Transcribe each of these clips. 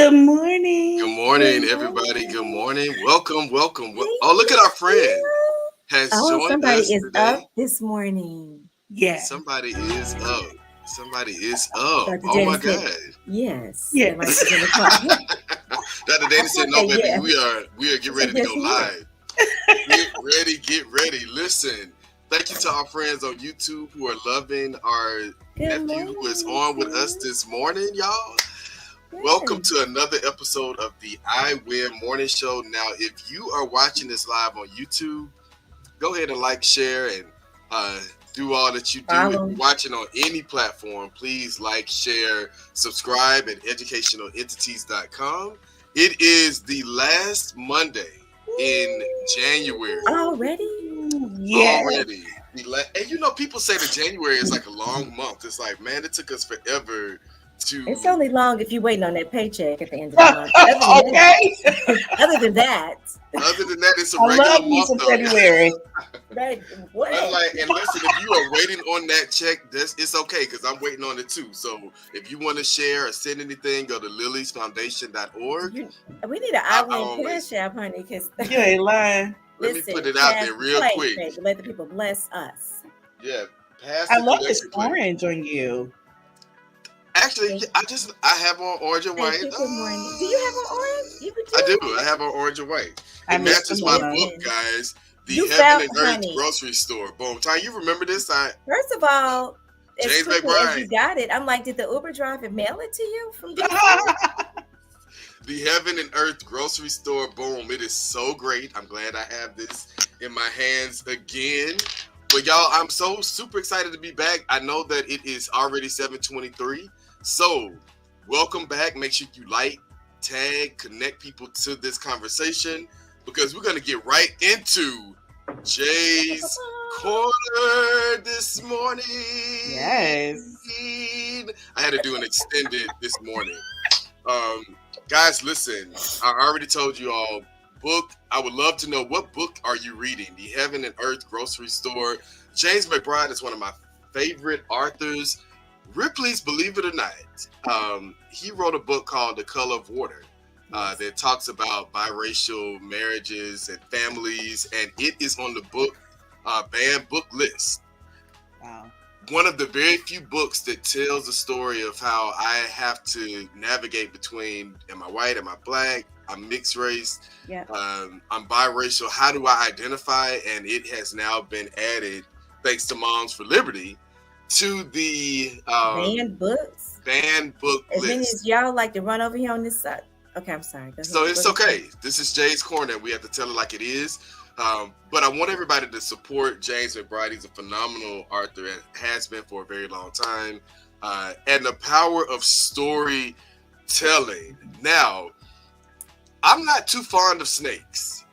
Good morning. Good morning, everybody. Good morning. Welcome. Oh, look at our friend has joined Somebody us is today. up this morning. Yeah. Somebody is up. Somebody is up. Dr. Oh Dani my said, God. yes. Yes. That might be in the car. Dr. Dani said, "No, baby, yes. we are getting ready to Yes, go he live. Get ready. Listen, thank you to our friends on YouTube who are loving our Good nephew morning, who is on with us sis. this morning, y'all. Yes. Welcome to another episode of the I Win Morning Show. Now, if you are watching this live on YouTube, go ahead and like, share, and do all that you do. Follow. If you're watching on any platform, please like, share, subscribe at educationalentities.com. It is the last Monday in January. Already? Yeah. Already. And you know, people say that January is like a long month. It's like, man, it took us forever to... It's only long if you're waiting on that paycheck at the end of the month. Okay. Other than that, it's a I regular love me month some though. February. right? What? And listen, if you are waiting on that check, it's okay because I'm waiting on it too. So if you want to share or send anything, go to liliesfoundation.org. We need an I Win Cash App, honey, because You ain't lying. Let me put it out there real quick. Baby. Let the people bless us. Yeah, pass I the love this collection plate. orange on you. Actually, I have on orange and white. Good morning. Do you have an orange? You I do. I have on orange and white. I It matches my missed book, guys. The You Heaven and found- Earth honey. Grocery Store. Boom. Ty, you remember this? First of all, as James quickly McBride. as you got it, I'm like, did the Uber driver mail it to you from DC? The Heaven and Earth Grocery Store. Boom. It is so great. I'm glad I have this in my hands again. But y'all, I'm so super excited to be back. I know that it is already 7:23. So welcome back. Make sure you like, tag, connect people to this conversation because we're going to get right into Jay's Corner this morning. Yes. I had to do an extended this morning. Guys, listen, I already told you all, book. I would love to know, what book are you reading? The Heaven and Earth Grocery Store. James McBride is one of my favorite authors. Ripley's Believe It or Not. He wrote a book called The Color of Water that talks about biracial marriages and families, and it is on the book banned book list. Wow. One of the very few books that tells the story of how I have to navigate between, am I white, am I black, I'm mixed race, I'm biracial, how do I identify? And it has now been added, thanks to Moms for Liberty, to the banned books. Banned book as list. many as y'all like to run over here on this side. Okay, I'm sorry. So it's okay. This is Jay's Corner. We have to tell it like it is. But I want everybody to support James McBride. He's a phenomenal author and has been for a very long time. And the power of storytelling. Now, I'm not too fond of snakes,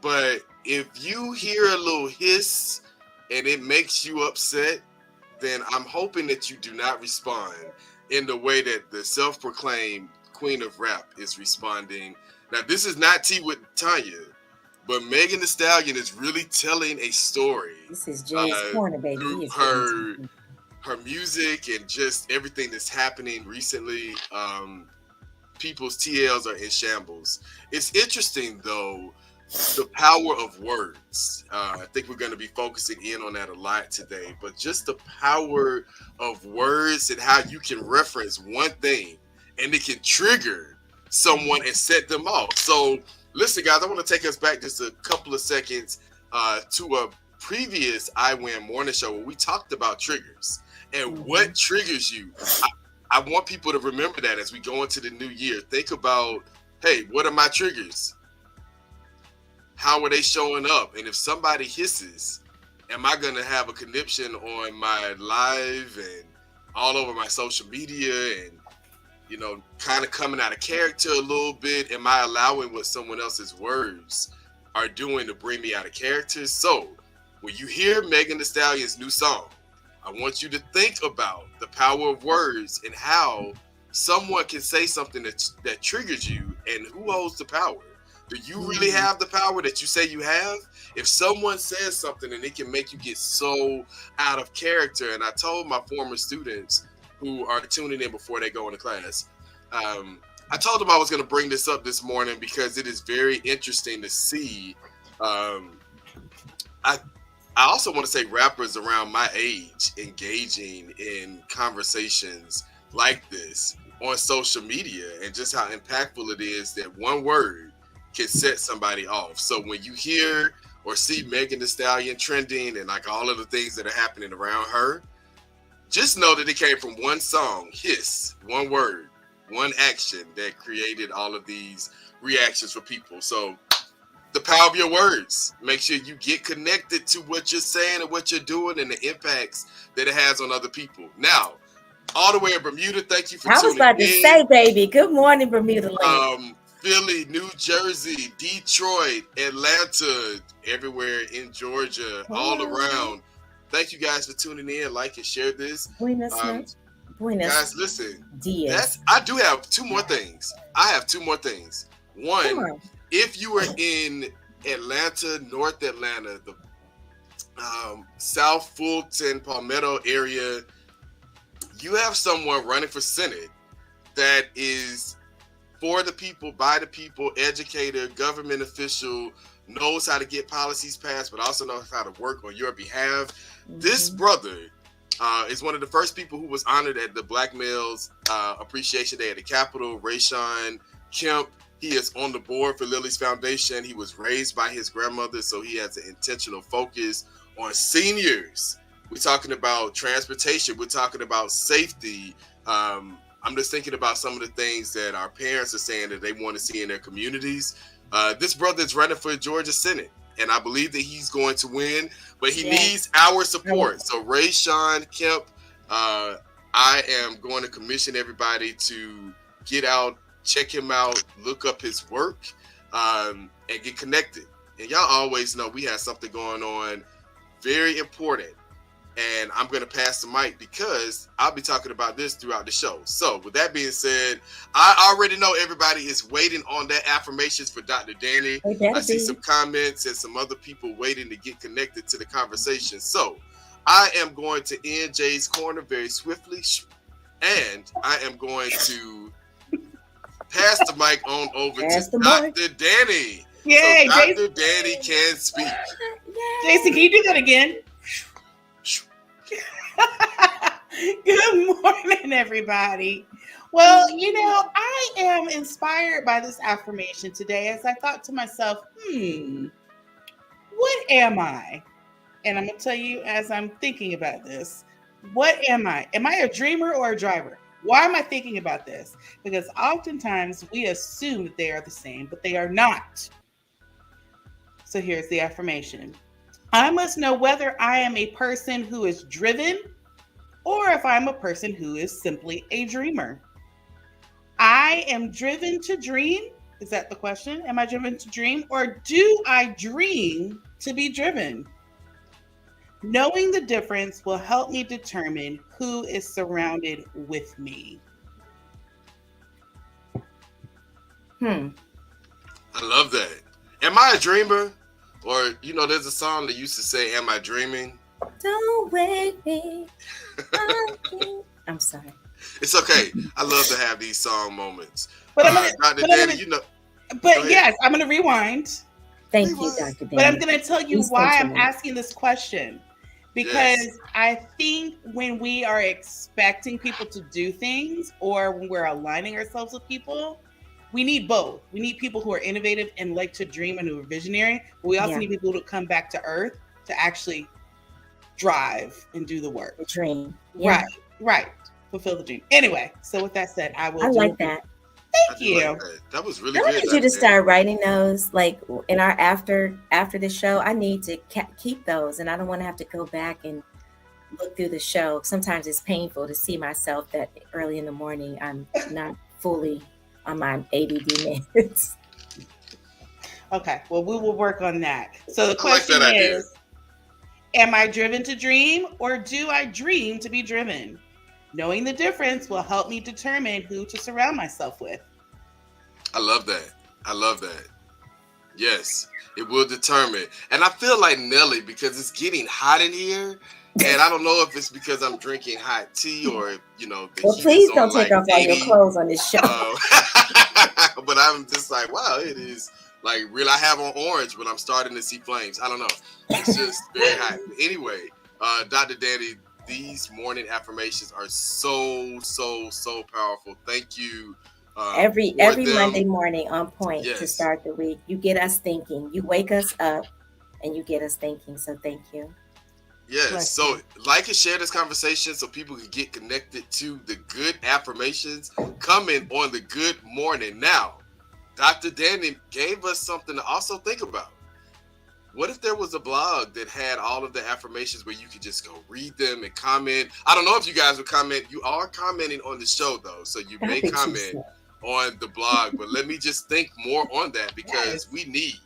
but if you hear a little hiss and it makes you upset, then I'm hoping that you do not respond in the way that the self-proclaimed Queen of Rap is responding. Now, this is not Tea with Tonya, but Megan Thee Stallion is really telling a story. This is Jay's Corner, baby. Through her music and just everything that's happening recently. People's TLs are in shambles. It's interesting, though, the power of words. I think we're going to be focusing in on that a lot today, but just the power of words and how you can reference one thing and it can trigger someone and set them off. So listen, guys, I want to take us back just a couple of seconds to a previous I Win Morning Show where we talked about triggers and what triggers you. I want people to remember that as we go into the new year. Think about, hey, what are my triggers? How are they showing up? And if somebody hisses, am I going to have a conniption on my live and all over my social media and, you know, kind of coming out of character a little bit? Am I allowing what someone else's words are doing to bring me out of character? So when you hear Megan Thee Stallion's new song, I want you to think about the power of words and how someone can say something that triggers you, and who holds the power? Do you really have the power that you say you have? If someone says something and it can make you get so out of character, and I told my former students who are tuning in before they go into class, I told him I was going to bring this up this morning because it is very interesting to see. I also want to say rappers around my age engaging in conversations like this on social media, and just how impactful it is that one word can set somebody off. So when you hear or see Megan Thee Stallion trending and like all of the things that are happening around her, just know that it came from one song, Hiss, one word, one action that created all of these reactions for people. So the power of your words. Make sure you get connected to what you're saying and what you're doing and the impacts that it has on other people. Now, all the way in Bermuda, thank you for tuning in. I was about to say, baby, good morning, Bermuda land. Philly, New Jersey, Detroit, Atlanta, everywhere in Georgia, all around. Thank you guys for tuning in. Like and share this. Buenos guys, listen. Dias. I do have two more things. One, if you are in Atlanta, North Atlanta, the South Fulton, Palmetto area, you have someone running for Senate that is for the people, by the people, educator, government official, knows how to get policies passed, but also knows how to work on your behalf. Mm-hmm. This brother is one of the first people who was honored at the Black Males Appreciation Day at the Capitol, Rayshawn Kemp. He is on the board for Lily's Foundation. He was raised by his grandmother, so he has an intentional focus on seniors. We're talking about transportation. We're talking about safety. I'm just thinking about some of the things that our parents are saying that they want to see in their communities. This brother is running for Georgia Senate, and I believe that he's going to win, but he needs our support. So Rayshawn Kemp, I am going to commission everybody to get out, check him out, look up his work, and get connected. And y'all always know we have something going on very important. And I'm going to pass the mic because I'll be talking about this throughout the show. So with that being said, I already know everybody is waiting on that affirmations for Dr. Dani. I see some comments and some other people waiting to get connected to the conversation. So I am going to end Jay's Corner very swiftly. And I am going to pass the mic on over to Dr. Dani. Yay, so Dr. Dani can speak. Jason, can you do that again? Good morning, everybody. Well, I am inspired by this affirmation today as I thought to myself, what am I? And I'm going to tell you as I'm thinking about this, what am I? Am I a dreamer or a driver? Why am I thinking about this? Because oftentimes we assume that they are the same, but they are not. So here's the affirmation. I must know whether I am a person who is driven or if I'm a person who is simply a dreamer. I am driven to dream. Is that the question? Am I driven to dream or do I dream to be driven? Knowing the difference will help me determine who is surrounded with me. I love that. Am I a dreamer? Or, there's a song that used to say, am I dreaming? Don't wake me. I'm sorry. It's okay. I love to have these song moments. But Dr. Dani, But yes, I'm going to rewind. Thank you, Dr. Dani. But I'm going to tell you why I'm asking this question. Because I think when we are expecting people to do things or when we're aligning ourselves with people, we need both. We need people who are innovative and like to dream and who are visionary. But we also need people to come back to earth to actually drive and do the work. The dream. Yeah. Right. Fulfill the dream. Anyway, so with that said, I like that. Thank you. Like that was really good. I need you to start writing those, like in our after the show. I need to keep those, and I don't want to have to go back and look through the show. Sometimes it's painful to see myself that early in the morning I'm not fully on my ADD meds. Okay, well, we will work on that. So the question is, am I driven to dream or do I dream to be driven? Knowing the difference will help me determine who to surround myself with. I love that. Yes, it will determine. And I feel like Nelly, because it's getting hot in here, and I don't know if it's because I'm drinking hot tea or, the well, heat please is don't on take off all your clothes on this show. but I'm just like, wow, it is like real. I have on orange, but I'm starting to see flames. I don't know. It's just very hot. But anyway, Dr. Dani, these morning affirmations are so powerful. Thank you. Every For them. Monday morning on point to Yes. start the week. You get us thinking. You wake us up and you get us thinking. So thank you. Yes. Bless So you. like and share this conversation so people can get connected to the good affirmations coming on the good morning. Now, Dr. Dani gave us something to also think about. What if there was a blog that had all of the affirmations where you could just go read them and comment? I don't know if you guys would comment. You are commenting on the show though, so you may Stop it, comment Teresa. on the blog. But let me just think more on that because Yes. we need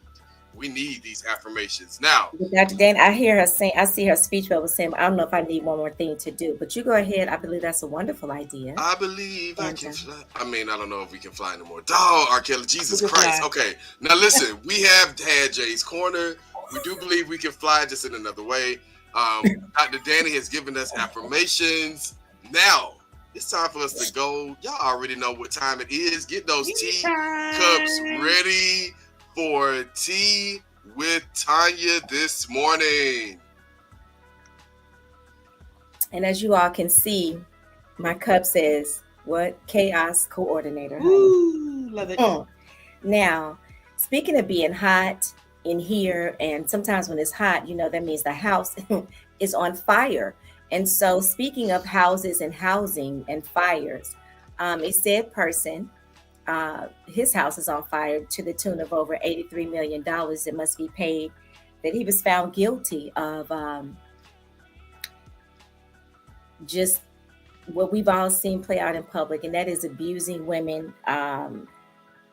these affirmations now. But Dr. Dan, I hear her saying, I see her speech bubble saying, I don't know if I need one more thing to do. But you go ahead. I believe that's a wonderful idea. I believe I And can fly. I mean, I don't know if we can fly anymore. Dog, R. Kelly, Jesus We can Christ. fly. Okay, now listen, we have had Jay's Corner. We do believe we can fly just in another way. Dr. Dani has given us affirmations. Now, it's time for us to go. Y'all already know what time it is. Get those tea cups Time. ready for tea with Tonya this morning. and as you all can see, my cup says, what? Chaos coordinator, honey. Ooh, love it. Now, speaking of being hot in here, and sometimes when it's hot, that means the house is on fire. And so, speaking of houses and housing and fires, a said person, his house is on fire to the tune of over $83 million. It must be paid that he was found guilty of just what we've all seen play out in public, and that is abusing women,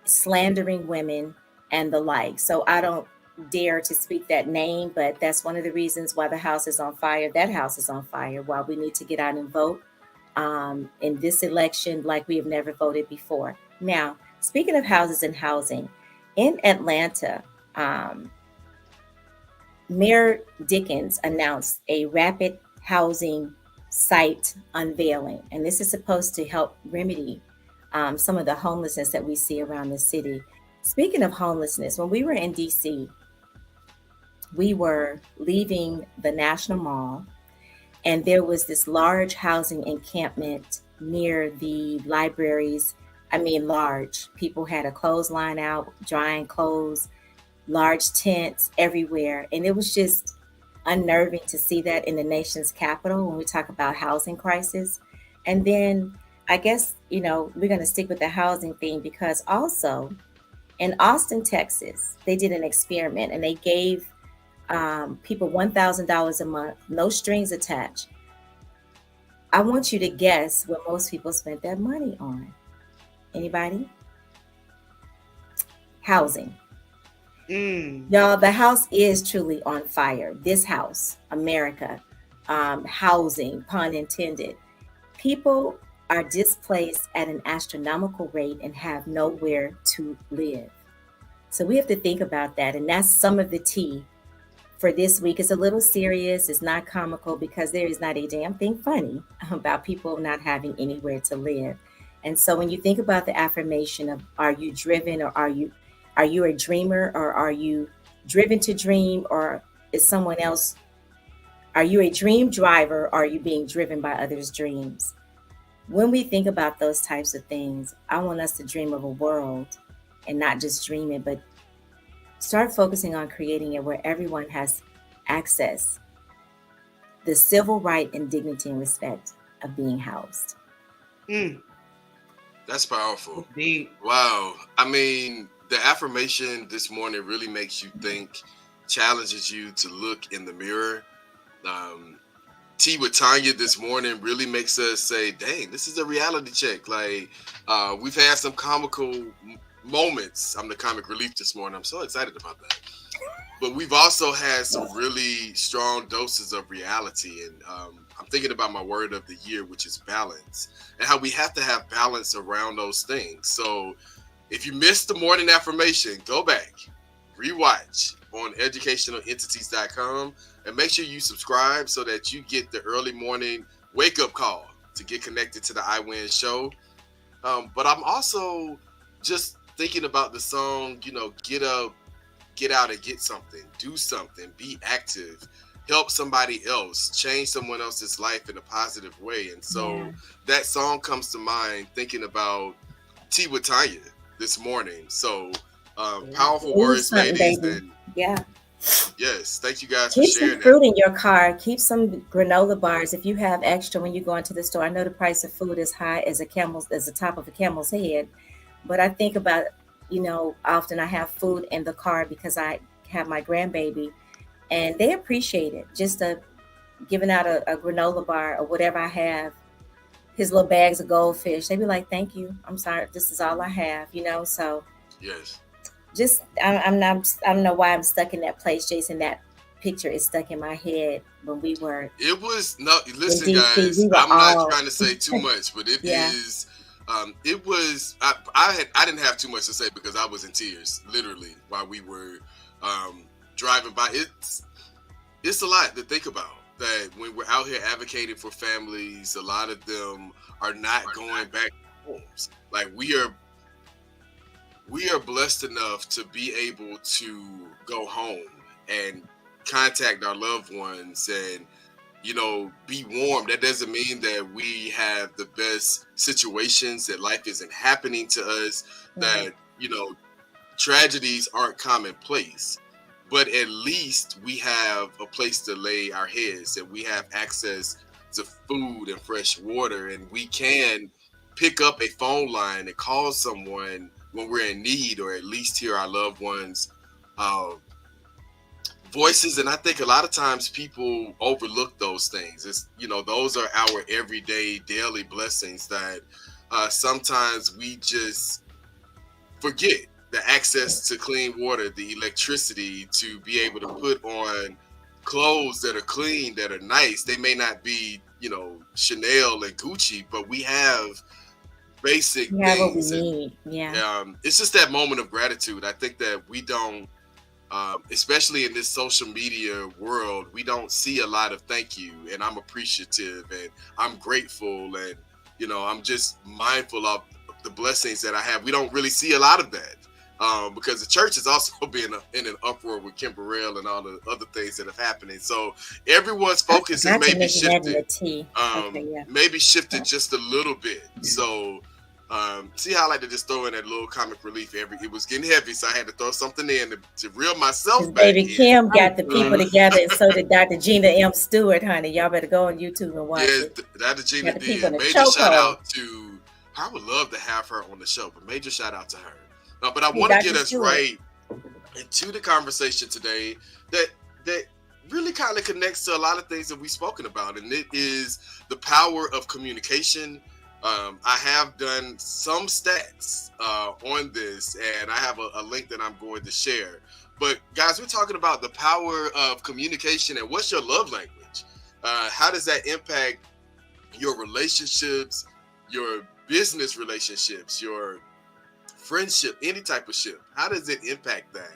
slandering women, and the like. So I don't dare to speak that name, but that's one of the reasons why the house is on fire. That house is on fire. Why we need to get out and vote in this election like we have never voted before. Now, speaking of houses and housing, in Atlanta, Mayor Dickens announced a rapid housing site unveiling, and this is supposed to help remedy some of the homelessness that we see around the city. Speaking of homelessness, when we were in DC, we were leaving the National Mall, and there was this large housing encampment near the libraries. I mean, large. People had a clothesline out, drying clothes, large tents everywhere. And it was just unnerving to see that in the nation's capital when we talk about housing crisis. And then I guess, we're going to stick with the housing theme because also in Austin, Texas, they did an experiment and they gave people $1,000 a month, no strings attached. I want you to guess what most people spent that money on. Anybody? Housing. Y'all, the house is truly on fire. This house, America, housing, pun intended. People are displaced at an astronomical rate and have nowhere to live. So we have to think about that. And that's some of the tea for this week. It's a little serious. It's not comical because there is not a damn thing funny about people not having anywhere to live. And so when you think about the affirmation of are you driven or are you a dreamer or are you driven to dream or is someone else? Are you a dream driver or are you being driven by others' dreams? When we think about those types of things, I want us to dream of a world and not just dream it, but start focusing on creating it where everyone has access, the civil right and dignity and respect of being housed. That's powerful. Indeed. Wow. I mean, the affirmation this morning really makes you think, challenges you to look in the mirror. Tea with Tonya this morning really makes us say, dang, this is a reality check. Like, we've had some comical moments. I'm the comic relief this morning. I'm so excited about that. But we've also had some really strong doses of reality. And I'm thinking about my word of the year, which is balance, and how we have to have balance around those things. So if you missed the morning affirmation, go back, rewatch on educationalentities.com, and make sure you subscribe so that you get the early morning wake-up call to get connected to the I Win show. But I'm also just thinking about the song, get up, get out and get something, do something, be active, help somebody else, change someone else's life in a positive way. And Yeah. so that song comes to mind thinking about Tea with Tanya this morning. So powerful Do words, something, ladies. baby. And Yeah. yes, thank you guys for Keep some sharing that. fruit in your car. Keep some granola bars if you have extra when you go into the store. I know the price of food is high as the top of a camel's head, but I think about, often I have food in the car because I have my grandbaby, and they appreciate it. Just giving out a granola bar or whatever I have, his little bags of goldfish. They be like, "Thank you. I'm sorry. This is all I have." So Yes. just I'm not, I don't know why I'm stuck in that place, Jason. That picture is stuck in my head when we were It was no. in Listen, DC. guys, We were I'm not all trying to say too much, but it yeah. is. It was. I didn't have too much to say because I was in tears, literally, while we were driving by. It's a lot to think about. That when we're out here advocating for families, a lot of them are not going back to homes. Like we are blessed enough to be able to go home and contact our loved ones and be warm. That doesn't mean that we have the best situations, that life isn't happening to us, Right. that tragedies aren't commonplace, but at least we have a place to lay our heads, and we have access to food and fresh water, and we can pick up a phone line and call someone when we're in need, or at least hear our loved ones uh, voices. And I think a lot of times people overlook those things. It's those are our everyday daily blessings that sometimes we just forget. The access to clean water, the electricity, to be able to put on clothes that are clean, that are nice. They may not be Chanel and Gucci, but we have basic We have what we things. And need. Yeah. it's just that moment of gratitude. I think that we don't, especially in this social media world, we don't see a lot of thank you, and I'm appreciative, and I'm grateful, and I'm just mindful of the blessings that I have. We don't really see a lot of that, because the church is also being in an uproar with Kim Burrell and all the other things that have happening. So everyone's focus has Not to maybe mention that in the shifted, tea. Okay, yeah. maybe shifted just a little bit. So see how I like to just throw in that little comic relief. It was getting heavy, so I had to throw something in to reel myself Because back baby in. Kim got the people together, and so did Dr. Gina M. Stewart, honey. Y'all better go on YouTube and watch Yes, it. Dr. Gina Got the people in did. a Major shout chokehold. out to. I would love to have her on the show, but major shout out to her. But I Yeah, want to Dr. get us Stewart. right into the conversation today that really kind of connects to a lot of things that we've spoken about, and it is the power of communication. I have done some stats on this, and I have a link that I'm going to share. But guys, we're talking about the power of communication and what's your love language. How does that impact your relationships, your business relationships, your friendship, any type of ship? How does it impact that?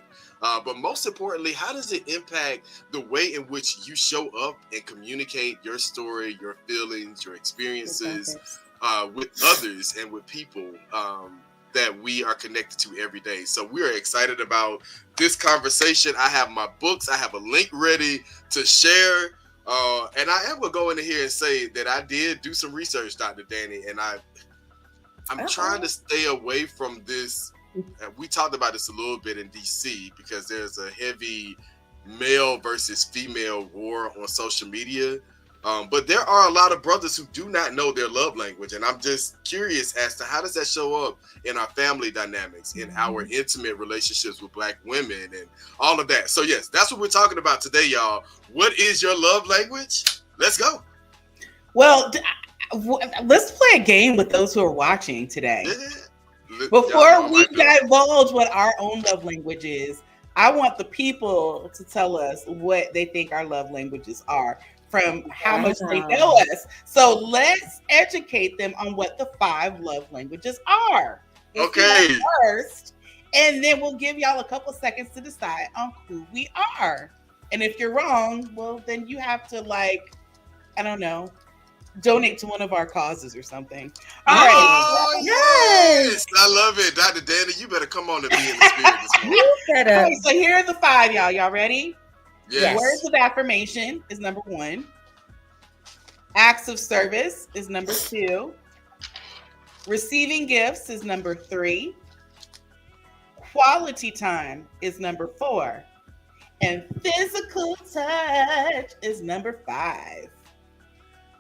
But most importantly, how does it impact the way in which you show up and communicate your story, your feelings, your experiences with others and with people that we are connected to every day? So we are excited about this conversation. I have my books. I have a link ready to share. And I am going to go in here and say that I did do some research, Dr. Dani, and I'm trying to stay away from this. We talked about this a little bit in DC because there's a heavy male versus female war on social media. But there are a lot of brothers who do not know their love language. And I'm just curious as to how does that show up in our family dynamics, in our intimate relationships with Black women and all of that. So yes, that's what we're talking about today, y'all. What is your love language? Let's go. Well, let's play a game with those who are watching today. Yeah. Before we divulge what our own love language is, I want the people to tell us what they think our love languages are from how much they know us. So let's educate them on what the 5 love languages are. Okay. First, and then we'll give y'all a couple seconds to decide on who we are. And if you're wrong, well, then you have to I don't know, donate to one of our causes or something. All right. Oh, yes. I love it. Dr. Danny, you better come on and be in the spirit this morning. You better. All right, so here are the 5, y'all. Y'all ready? Yes. Words of affirmation is number 1. Acts of service is number 2. Receiving gifts is number 3. Quality time is number 4. And physical touch is number 5.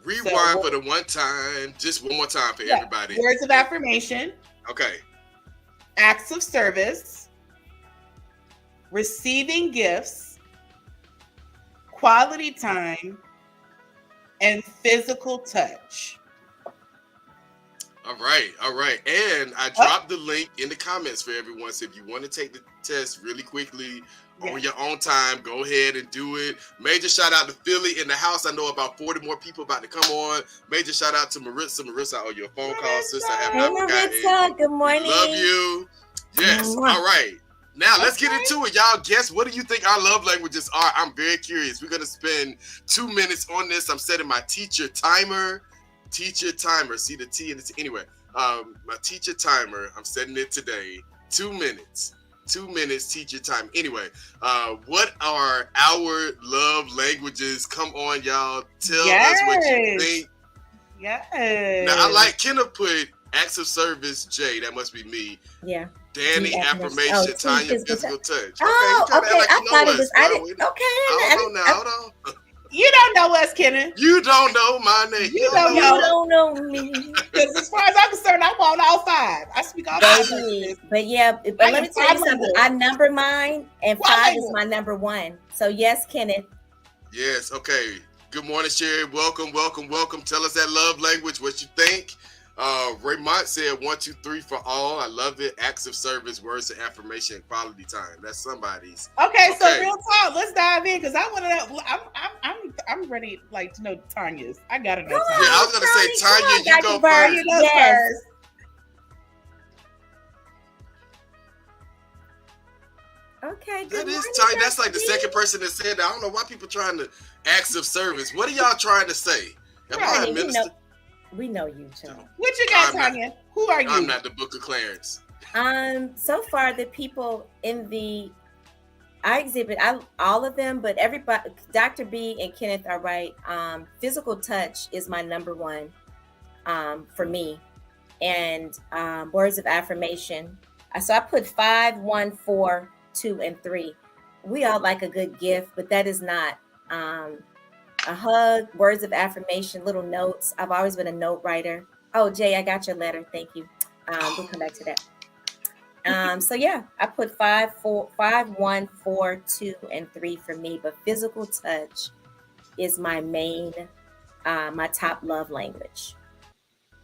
Rewind for the one time. Just one more time for everybody. Words of affirmation. Okay. Acts of service. Receiving gifts. Quality time. And physical touch. All right. And I dropped the link in the comments for everyone. So if you want to take the test really quickly on your own time, go ahead and do it. Major shout out to Philly in the house. I know about 40 more people about to come on. Major shout out to Maritza. Maritza, I owe you a phone call, sister. I have not forgotten. Maritza, good morning. Love you. Yes. All right. Now let's get into it, y'all. Guess what do you think our love languages are? I'm very curious. We're gonna spend 2 minutes on this. I'm setting my teacher timer. Teacher timer. See the T and the T. Anyway, my teacher timer. I'm setting it today. 2 minutes. 2 minutes teacher time. Anyway, what are our love languages? Come on, y'all. Tell us what you think. Yes. Now I like Kenneth put acts of service. J. That must be me. Yeah. Danny, affirmation. Tonya, physical touch. Okay, oh, okay. I thought it was. I didn't. Okay. I don't know now. Hold on. You don't know us, Kenneth. You don't know my name. You don't know me. Because as far as I'm concerned, I want all 5. I speak all 5. But yeah, but let me tell you something. I number mine, and 5 is my number 1. So yes, Kenneth. Yes. Okay. Good morning, Sherry. Welcome. Tell us that love language. What you think? Raymond said 1, 2, 3 for all. I love it. Acts of service, words of affirmation, quality time. That's somebody's. Okay, so real talk. Let's dive in because I want to know. I'm ready, like, to know Tonya's. I gotta know. Yeah, I was gonna say Tonya. You go first. You go first. Okay, that is Tonya. That's like the second person that said that. I don't know why people trying to acts of service. What are y'all trying to say? Am I a minister? We know you, too. What you got, Tonya? Who are you? I'm not the Book of Clarence. So far, the people in I exhibit all of them, but everybody, Dr. B and Kenneth are right. Physical touch is my number 1 for me. And words of affirmation. So I put 5, 1, 4, 2, and 3. We all like a good gift, but that is not a hug, words of affirmation, little notes. I've always been a note writer. Oh, Jay, I got your letter. Thank you. We'll come back to that. So yeah, I put 5, 1, 4, 2, and 3 for me. But physical touch is my main, my top love language.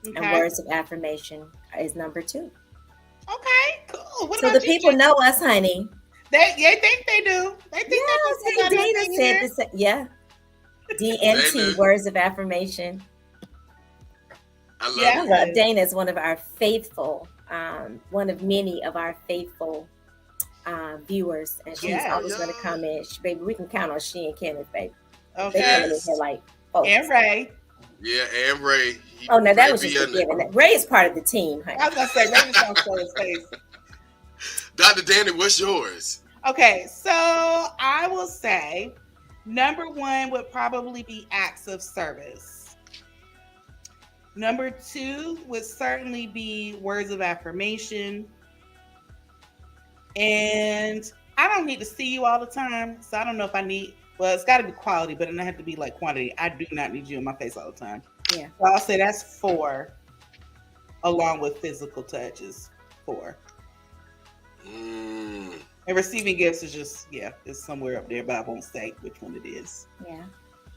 Okay. And words of affirmation is number 2. Okay, cool. What so the people know us, honey. They think they do. They think Dana said the same. Yeah. DMT, words of affirmation. I love it. Dana is one of our faithful, one of many of our faithful viewers, and she's always going to come in. Baby, we can count on she and Kenneth, baby. Okay. They coming in here like folks. And Ray. Yeah, and Ray. Oh, no, that was just a given. Ray is part of the team, honey. I was going to say, Ray is going to show his face. Dr. Danny, what's yours? Okay, so I will say number 1 would probably be acts of service. Number 2 would certainly be words of affirmation. And I don't need to see you all the time, so I don't know if I need, well, it's got to be quality, but it doesn't have to be like quantity. I do not need you in my face all the time. Yeah. So I'll say that's 4, along with physical touch is 4. And receiving gifts is just, it's somewhere up there, but I won't say which one it is.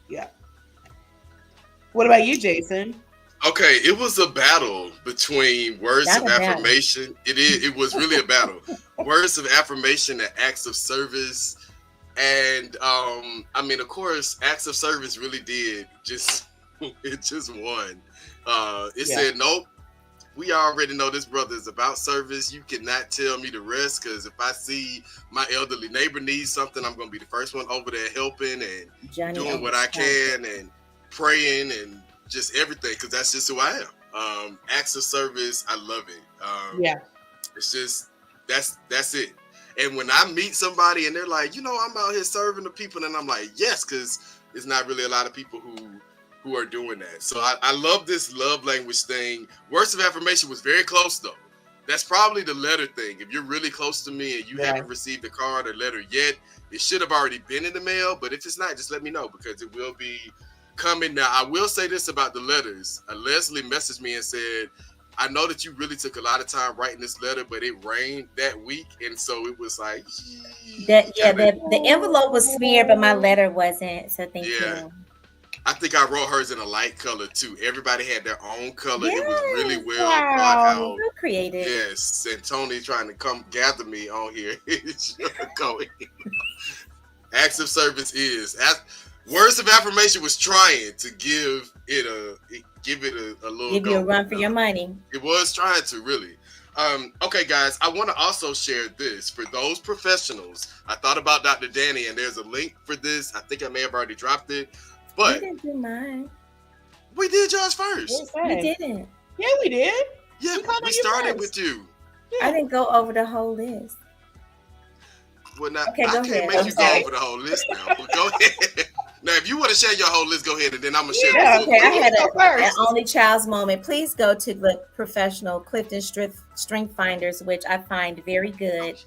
Yeah. What about you, Jason? Okay, it was a battle between words of affirmation. It was really a battle. Words of affirmation and acts of service. And I mean, of course, acts of service really did it just won. It said, nope. We already know this brother is about service. You cannot tell me the rest, because if I see my elderly neighbor needs something, I'm going to be the first one over there helping and doing what I can and praying and just everything, because that's just who I am. Acts of service, I love it. Yeah. It's just that's it. And when I meet somebody and they're like, I'm out here serving the people, and I'm like, yes, because there's not really a lot of people who are doing that. So I love this love language thing. Words of affirmation was very close though. That's probably the letter thing. If you're really close to me and you haven't received a card or letter yet, it should have already been in the mail. But if it's not, just let me know, because it will be coming. Now, I will say this about the letters. Leslie messaged me and said, I know that you really took a lot of time writing this letter, but it rained that week. And so it was like... the envelope was smeared, but my letter wasn't. So thank you. I think I wrote hers in a light color too. Everybody had their own color. It was really well thought out. So creative. Yes, and Tony trying to come gather me on here. Acts of service is words of affirmation was trying to give it a little. Give you a run for your money. It was trying to really. Okay, guys, I want to also share this for those professionals. I thought about Dr. Dani, and there's a link for this. I think I may have already dropped it. But we didn't do mine. We did yours first. We didn't. Yeah, we did. Yeah, we started with you. Yeah. I didn't go over the whole list. Well, now, okay, I can't make you go over the whole list now. But go ahead. Now, if you want to share your whole list, go ahead, and then I'm going to share the okay, I had an only child's moment. Please go to the professional Clifton Strength Finders, which I find very good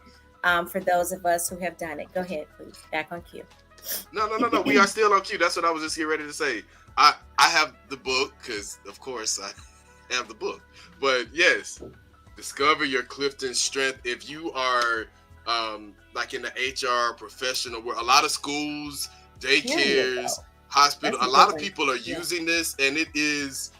for those of us who have done it. Go ahead, please. Back on cue. No. We are still on cue. That's what I was just here ready to say. I have the book because, of course, I have the book. But yes, discover your Clifton strength. If you are like in the HR professional, where a lot of schools, daycares, hospitals, a lot of people are using this, and it's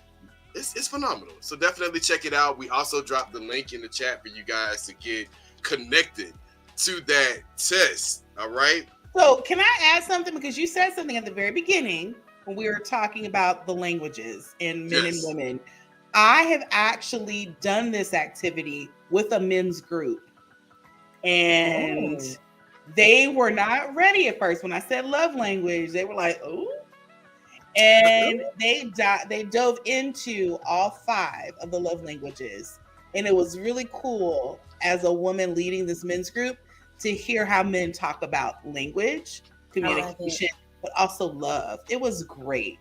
phenomenal. So definitely check it out. We also dropped the link in the chat for you guys to get connected to that test. All right. So can I add something? Because you said something at the very beginning when we were talking about the languages in men and women. I have actually done this activity with a men's group. And they were not ready at first. When I said love language, they were like, oh. And they dove into all 5 of the love languages. And it was really cool as a woman leading this men's group to hear how men talk about language, communication, but also love. It was great.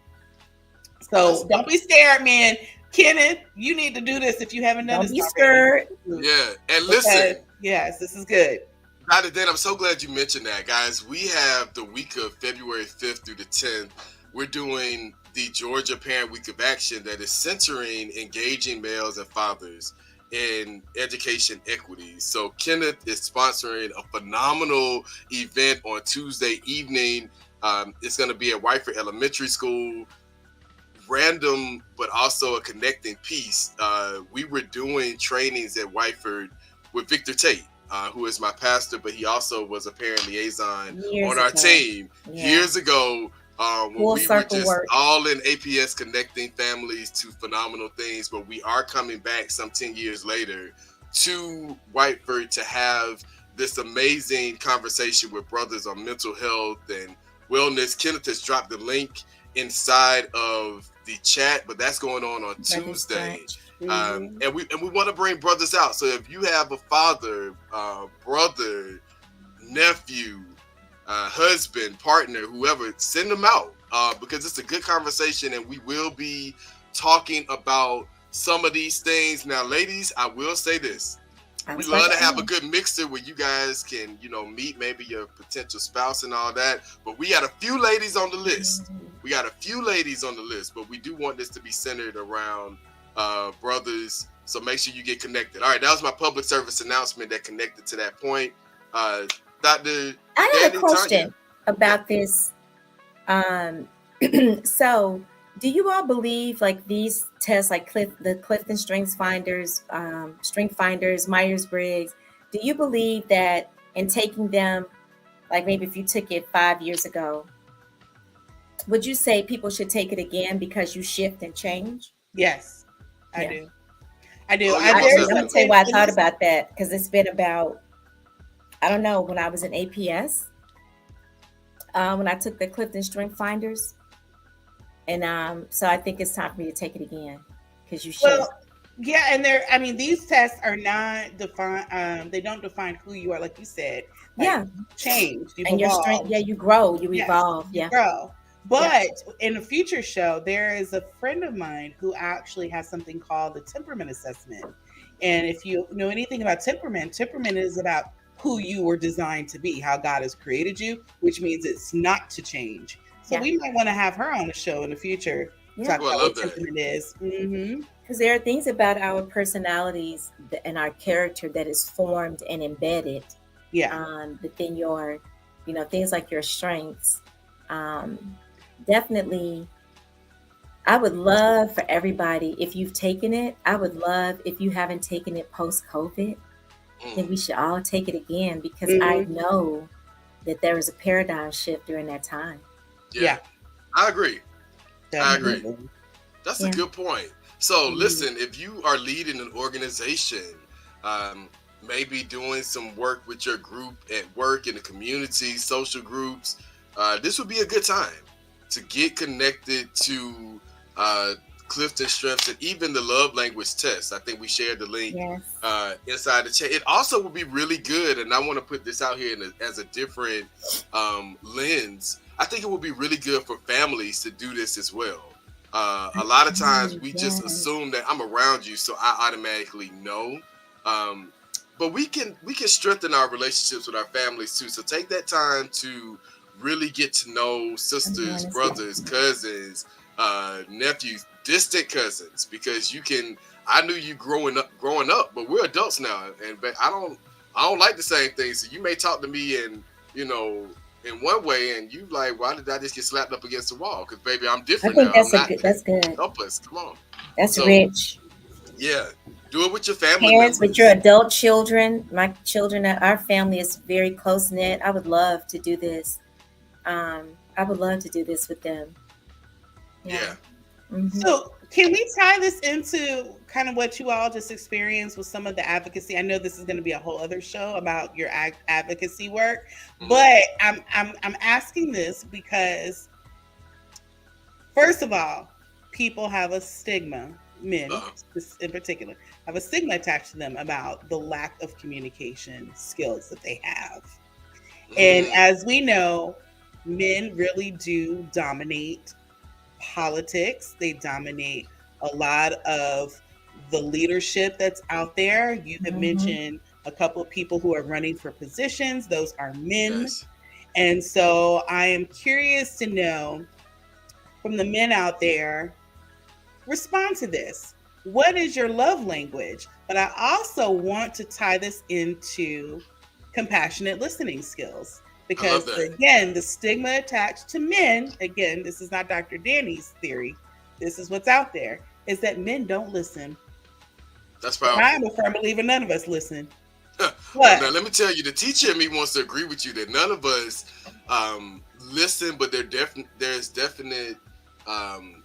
So don't be scared, man. Kenneth, you need to do this if you haven't done this. Don't be scared. Yeah, and listen. Yes, this is good. Dr. Dan, I'm so glad you mentioned that, guys. We have the week of February 5th through the 10th. We're doing the Georgia Parent Week of Action that is centering engaging males and fathers in education equity. So Kenneth is sponsoring a phenomenal event on Tuesday evening. It's going to be at Whiteford Elementary School. Random, but also a connecting piece. We were doing trainings at Whiteford with Victor Tate, who is my pastor, but he also was a parent liaison on our team years ago. When we were just all in APS connecting families to phenomenal things, but we are coming back some 10 years later to Whiteford to have this amazing conversation with brothers on mental health and wellness. Kenneth has dropped the link inside of the chat, but that's going on Tuesday. And we want to bring brothers out. So if you have a father, brother, nephew, husband, partner, whoever, send them out because it's a good conversation, and we will be talking about some of these things. Now, ladies, I will say this. We love to have a good mixer where you guys can, meet maybe your potential spouse and all that. But we got a few ladies on the list. But we do want this to be centered around brothers. So make sure you get connected. All right, that was my public service announcement that connected to that point. Dr. I have a question about this. So, do you all believe like these tests, like the Clifton Strength Finders, Myers-Briggs? Do you believe that in taking them, like maybe if you took it 5 years ago, would you say people should take it again because you shift and change? Yes, I do. I'm going to tell you why I thought about that, because it's been about, I don't know, when I was in APS, when I took the Clifton Strength Finders, And so I think it's time for me to take it again because you should. Well, yeah, and I mean, these tests are not define. They don't define who you are, like you said. Like Yeah, you changed, you've and your strength. evolved. Yeah, you grow, you Yes, evolve. you Yeah, grow. yeah. But in a future show, there is a friend of mine who actually has something called the temperament assessment. And if you know anything about temperament, temperament is about who you were designed to be, how God has created you, which means it's not to change. So Yeah. we might want to have her on the show in the future to Yeah. talk Oh, I about love what that. temperament is. Mm-hmm. Because there are things about our personalities and our character that is formed and embedded Yeah. within your, things like your strengths. Um, Definitely, I would love for everybody, if you've taken it, I would love if you haven't taken it post COVID, I think we should all take it again because I Mm-hmm. know that there was a paradigm shift during that time. Yeah, Yeah, I agree. I Hmm. agree. definitely. That's a Yeah. good point. So, Mhm. listen, if you are leading an organization, um, maybe doing some work with your group at work in the community, social groups, this would be a good time to get connected to uh, Clifton Strengths and even the love language test. I think we shared the link Yes. inside the chat. It also would be really good, and I want to put this out here as a different lens. I think it would be really good for families to do this as well. A lot of times we just Yes. assume that I'm around you, so I automatically know. Um, but we can strengthen our relationships with our families too. So take that time to really get to know sisters, brothers, cousins, nephews, distant cousins, because you can. I knew you growing up, but we're adults now, and but I don't like the same things. So you may talk to me and you know in one way, and you like, why did I just get slapped up against the wall? Because baby, I'm I different think now. I'm that's not that. that's good. Help us, come on. That's So rich. yeah, do it with your family Parents with your members. adult children, my children, our family is very close knit. I would love to do this. I would love to do this with them. Yeah. Yeah. Hmm. So, can we tie this into kind of what you all just experienced with some of the advocacy? I know this is going to be a whole other show about your advocacy work, Mhm. but I'm asking this because first of all, people have a stigma, men Uh-huh. in particular, have a stigma attached to them about the lack of communication skills that they have. And Mm. as we know, men really do dominate politics. They dominate a lot of the leadership that's out there. You have Hmm. mentioned a couple of people who are running for positions, those are men. Yes. And so I am curious to know from the men out there, respond to this. What is your love language? But I also want to tie this into compassionate listening skills I love because, that. again, the stigma attached to men, again, this is not Dr. Danny's theory, this is what's out there, is that men don't listen. That's And I powerful. am a firm believer none of us listen. Well, What? now let me tell you, the teacher in me wants to agree with you that none of us listen, but there's definite um,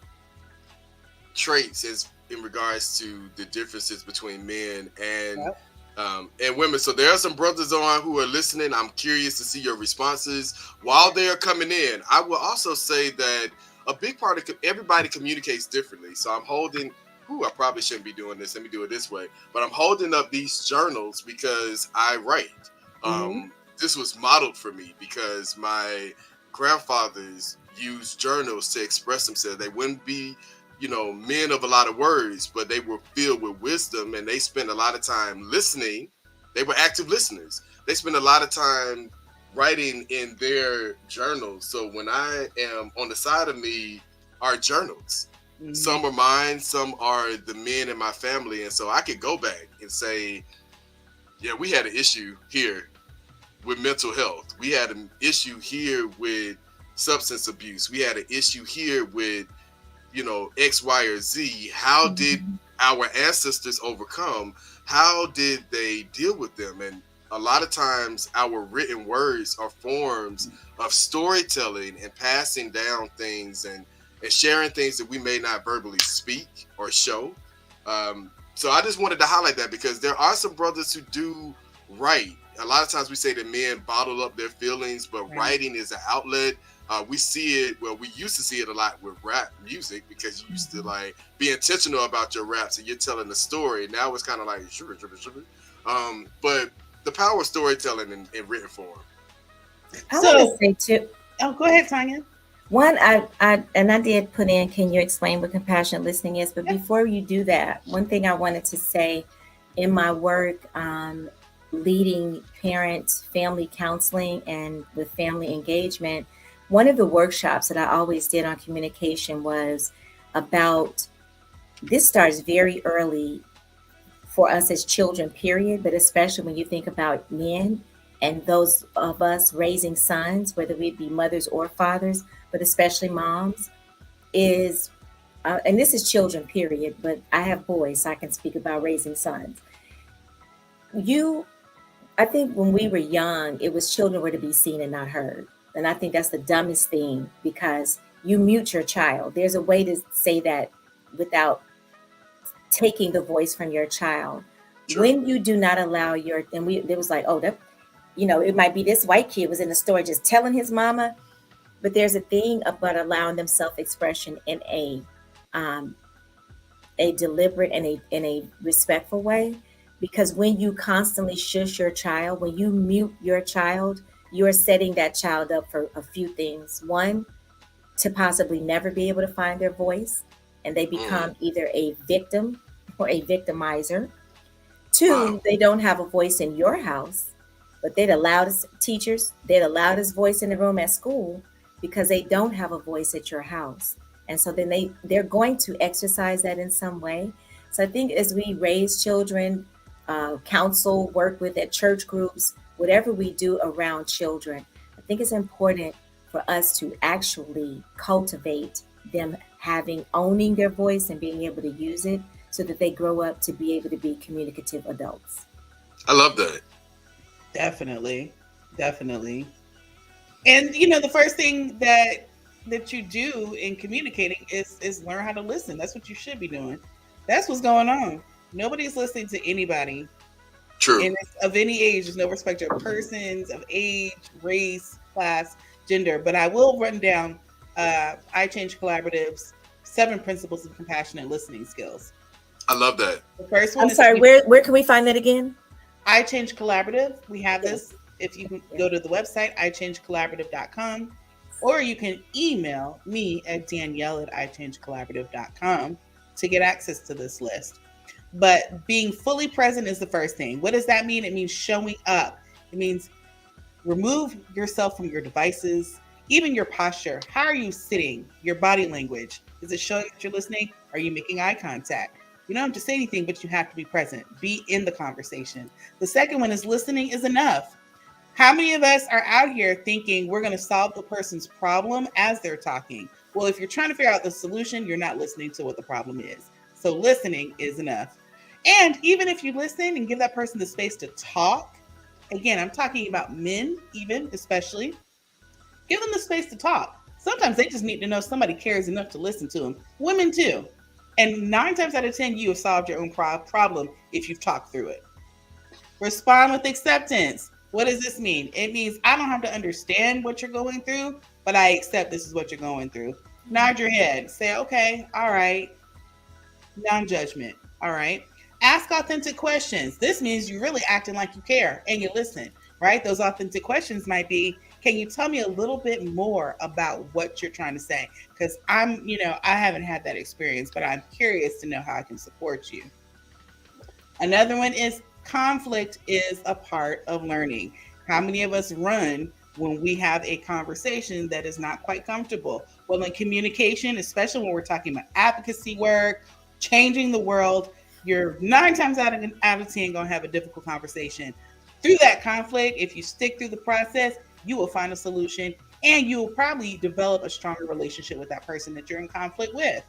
traits as in regards to the differences between men Yep. and women. So there are some brothers on who are listening. I'm curious to see your responses while they are coming in. I will also say that a big part of everybody communicates differently. So I'm holding. Ooh, I probably shouldn't be doing this. Let me do it this way. But I'm holding up these journals because I write. Mm-hmm. This was modeled for me because my grandfathers used journals to express themselves. They wouldn't be, men of a lot of words, but they were filled with wisdom and they spent a lot of time listening. They were active listeners. They spent a lot of time writing in their journals. So when I am on the side of me are journals. Mm-hmm. Some are mine, some are the men in my family. And so I could go back and say, yeah, we had an issue here with mental health. We had an issue here with substance abuse. We had an issue here with, X, Y, or Z. How did Hmm. our ancestors overcome? How did they deal with them? And a lot of times our written words are forms of storytelling and passing down things and sharing things that we may not verbally speak or show. So I just wanted to highlight that because there are some brothers who do write. A lot of times we say that men bottle up their feelings, but Right. writing is an outlet. We see it. Well, we used to see it a lot with rap music because you used to like be intentional about your raps and you're telling the story. Now it's kind of like but the power of storytelling in written form. I want to So, say too. go ahead, Tonya. One, I did put in. Can you explain what compassionate listening is? But Yeah. before you do that, one thing I wanted to say, in my work, leading parent family counseling and with family engagement, one of the workshops that I always did on communication was about. This starts very early for us as children, period, but especially when you think about men and those of us raising sons, whether we be mothers or fathers, but especially moms, is, and this is children, period, but I have boys, so I can speak about raising sons. You, I think when we were young, it was children were to be seen and not heard. And I think that's the dumbest thing because you mute your child. There's a way to say that without taking the voice from your child. True. When you do not allow your, and we, there was like, oh, that, it might be this white kid was in the store just telling his mama, but there's a thing about allowing them self-expression in um, a deliberate and a respectful way. Because when you constantly shush your child, when you mute your child, you are setting that child up for a few things. One, to possibly never be able to find their voice, and they become either a victim or a victimizer. Two, Wow. they don't have a voice in your house, but they're the loudest teachers, they're the loudest voice in the room at school because they don't have a voice at your house. And so then they're going to exercise that in some way. So I think as we raise children, counsel, work with at church groups, whatever we do around children, I think it's important for us to actually cultivate them owning their voice and being able to use it so that they grow up to be able to be communicative adults. I love that. Definitely, definitely. And the first thing that you do in communicating is learn how to listen. That's what you should be doing. That's what's going on. Nobody's listening to anybody, True. and it's of any age. There's no respect of persons, of age, race, class, gender. But I will run down I Change Collaborative's 7 principles of compassionate listening skills. I love that. The first one I'm is sorry, where can we find that again? I Change Collaborative. We have this. If you can go to the website, ichangecollaborative.com, or you can email me at danielle@ichangecollaborative.com to get access to this list. But being fully present is the first thing. What does that mean? It means showing up. It means remove yourself from your devices, even your posture. How are you sitting? Your body language. Is it showing that you're listening? Are you making eye contact? You don't have to say anything, but you have to be present. Be in the conversation. The second one is listening is enough. How many of us are out here thinking we're going to solve the person's problem as they're talking? Well, if you're trying to figure out the solution, you're not listening to what the problem is. So listening is enough. And even if you listen and give that person the space to talk, again, I'm talking about men, even especially, give them the space to talk. Sometimes they just need to know somebody cares enough to listen to them. Women too. And 9 times out of 10, you have solved your own problem if you've talked through it. Respond with acceptance. What does this mean? It means I don't have to understand what you're going through, but I accept this is what you're going through. Nod your head. Say, okay, all right. Non-judgment. All right. Ask authentic questions. This means you're really acting like you care and you listen, right? Those authentic questions might be, can you tell me a little bit more about what you're trying to say? Because I haven't had that experience, but I'm curious to know how I can support you. Another one is conflict is a part of learning. How many of us run when we have a conversation that is not quite comfortable? Well, in communication, especially when we're talking about advocacy work, changing the world, you're 9 times out of 10 going to have a difficult conversation. Through that conflict, if you stick through the process, you will find a solution and you will probably develop a stronger relationship with that person that you're in conflict with.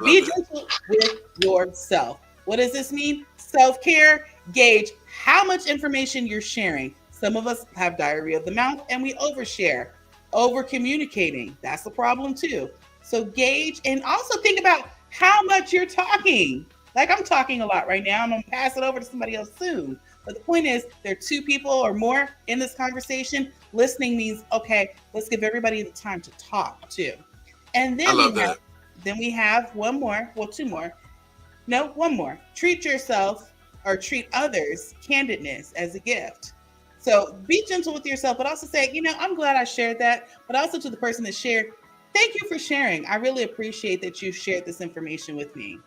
Be gentle with yourself. What does this mean? Self-care. Gauge how much information you're sharing. Some of us have diarrhea of the mouth and we overshare. Over communicating. That's a problem too. So gauge and also think about how much you're talking. Like I'm talking a lot right now. I'm gonna pass it over to somebody else soon. But the point is, there are two people or more in this conversation. Listening means okay. Let's give everybody the time to talk too. And I then love that. we have one more. Well, two more. No, one more. Treat yourself or treat others candidness as a gift. So be gentle with yourself, but also say, I'm glad I shared that. But also to the person that shared, thank you for sharing. I really appreciate that you shared this information with me.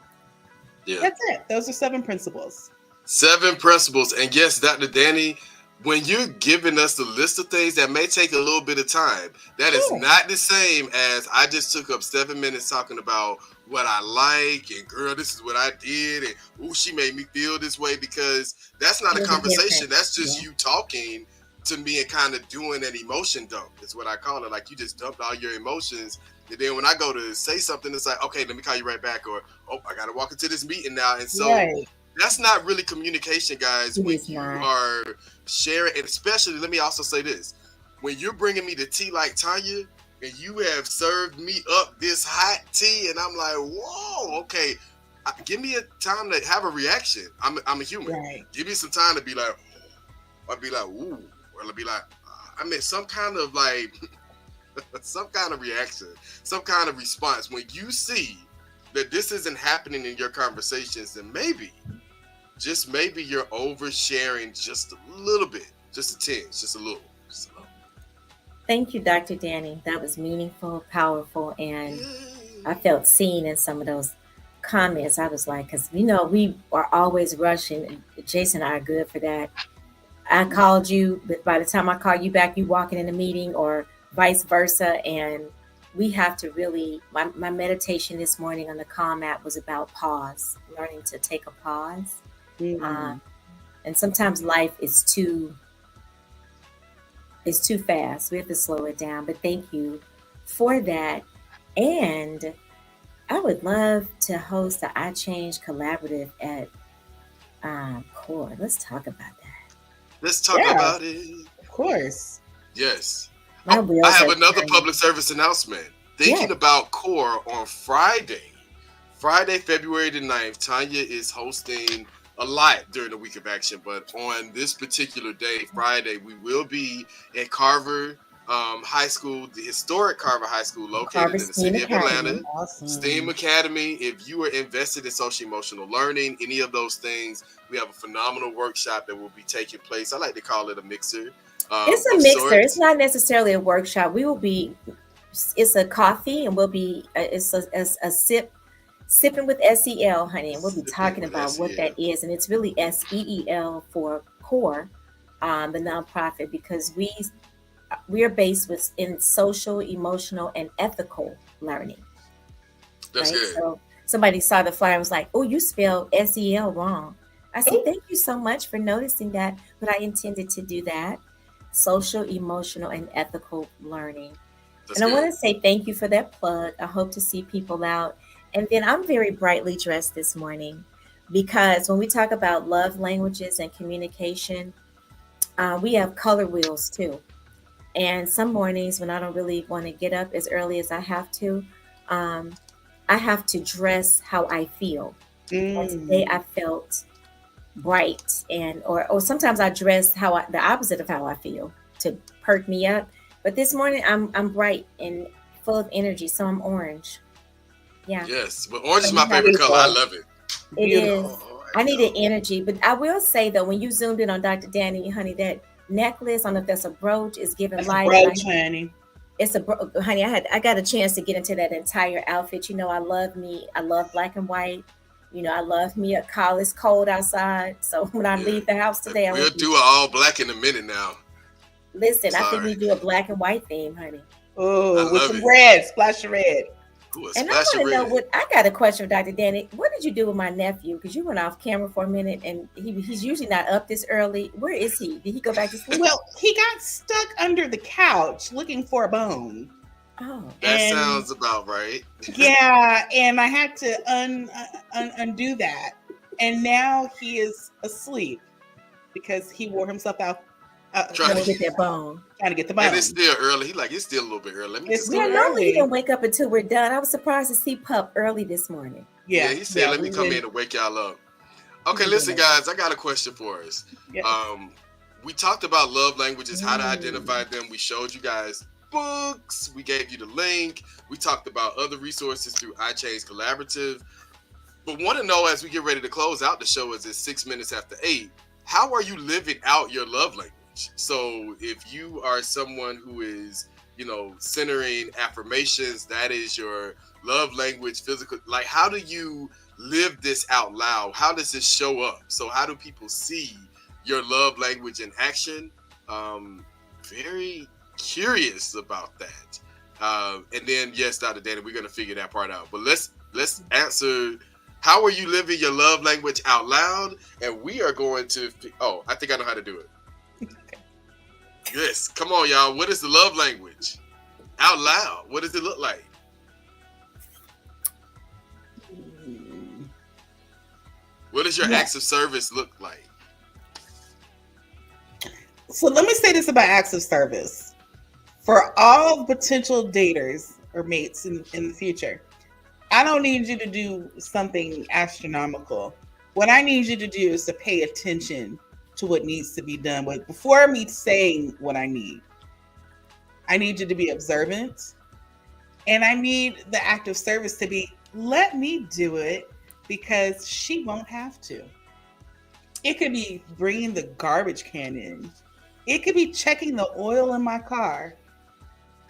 Yeah. That's it. Those are 7 principles. 7 principles. And yes, Dr. Danny, when you're giving us the list of things that may take a little bit of time, that is Sure. not the same as I just took up 7 minutes talking about what I like and girl, this is what I did and ooh, she made me feel this way, because that's not a Little conversation. different. That's just Yeah. you talking to me and kind of doing an emotion dump. Is what I call it. Like you just dumped all your emotions. And then when I go to say something, it's like, okay, let me call you right back, or oh, I gotta walk into this meeting now. And so Right. that's not really communication, guys. It When is you not. are sharing, and especially, let me also say this: when you're bringing me the tea like Tonya, and you have served me up this hot tea, and I'm like, whoa, okay, give me a time to have a reaction. I'm a human. Right. Give me some time to be like, I'll be like, ooh, or I'll be like, I mean, some kind of like, some kind of reaction, some kind of response. When you see that this isn't happening in your conversations, then maybe, just maybe you're oversharing just a little bit, just a tinge, just a little. Just a little. Thank you, Dr. Danny. That was meaningful, powerful, and Yay. I felt seen in some of those comments. I was like, because we are always rushing. Jason and I are good for that. I called you, but by the time I call you back, you walking in a meeting or vice versa. And we have to really, my meditation this morning on the Calm app was about pause, learning to take a pause. Mm. And sometimes life is too fast. We have to slow it down. But thank you for that. And I would love to host the I Change Collaborative at Core. Let's talk about that. Let's talk Yeah, about it. of course. Yes. My Oh, I wheels have are another turning. public service announcement. Yeah. Thinking about CORE on Friday, February the 9th, Tonya is hosting a lot during the week of action, but on this particular day, Friday, we will be at Carver High School, the historic Carver High School Carver located in the Steam city of Academy. Atlanta. STEAM Awesome. Academy. If you are invested in social emotional learning, any of those things, we have a phenomenal workshop that will be taking place. I like to call it a mixer It's a of mixer. It's sorts. not necessarily a workshop. We will be. It's a coffee, and we'll be. It's a sipping with SEL, honey, and we'll be Sipping talking with about what that SEL. is, and it's really SEEL for Core, the nonprofit, because we are based in social, emotional, and ethical learning, That's right? good. So somebody saw the flyer and was like, "Oh, you spelled SEL wrong." I said, Oh, "Thank you so much for noticing that," but I intended to do that. Social, emotional, and ethical learning. That's And I want good. to say thank you for that plug. I hope to see people out. And then I'm very brightly dressed this morning because when we talk about love languages and communication, we have color wheels too. And some mornings when I don't really want to get up as early as um, I have to dress how I feel. And today mm. I felt bright, and or sometimes I dress the opposite of how I feel to perk me up. But this morning I'm bright and full of energy, so I'm orange. Yeah. Yes, but orange So is my you have favorite color. I Beautiful. love it. it is. Beautiful. I Oh, needed yo. energy, but I will say though, when you zoomed in on Dr. Danny, honey, that necklace, I don't know if that's a brooch, is giving That's a light, and brooch, honey. honey. I got a chance to get into that entire outfit. I love me. I love black and white. I love me a call. It's cold outside, so when I Yeah. leave the house today, I will We'll be. do it all black in a minute now. Listen, I think Sorry. we do a black and white theme, honey. I Oh, with love some it. red, splash of red. Ooh, a And I splash want of to know red. what I got a question for Dr. Danny. What did you do with my nephew? Because you went off camera for a minute, and he's usually not up this early. Where is he? Did he go back to sleep? Well, he got stuck under the couch looking for a bone. Oh, That And sounds about right. yeah, and I had to undo that. And now he is asleep because he wore himself out Trying trying to to, get going that bone. trying to get the and it's bone. still early. He like it's still a little bit early. Let me It's just go still Yeah, ahead. normally he early. didn't wake up until we're done. I was surprised to see Pup early this morning. Yeah, Yeah, he said, yeah, "Let me we come would in and wake y'all up." we Okay, would do listen, that. guys, I got a question for us. Yes. Um, we talked about love languages, how to Mm. identify them. We showed you guys books. We gave you the link. We talked about other resources through iChange Collaborative. But want to know as we get ready to close out the show, as it's 6 minutes after 8, how are you living out your love language? So if you are someone who is, centering affirmations, that is your love language, physical, like how do you live this out loud? How does this show up? So how do people see your love language in action? Very curious about that. And then yes, Dr. Danny, we're gonna figure that part out. But let's answer, how are you living your love language out loud? And we are going to. Oh, I think I know how to do it. Yes, come on, y'all. What is the love language out loud? What does it look like? What does your Yeah. acts of service look like? So let me say this about acts of service. For all potential daters or mates in the future, I don't need you to do something astronomical. What I need you to do is to pay attention to what needs to be done. But before me saying what I need you to be observant. And I need the act of service to be, let me do it because she won't have to. It could be bringing the garbage can in. It could be checking the oil in my car.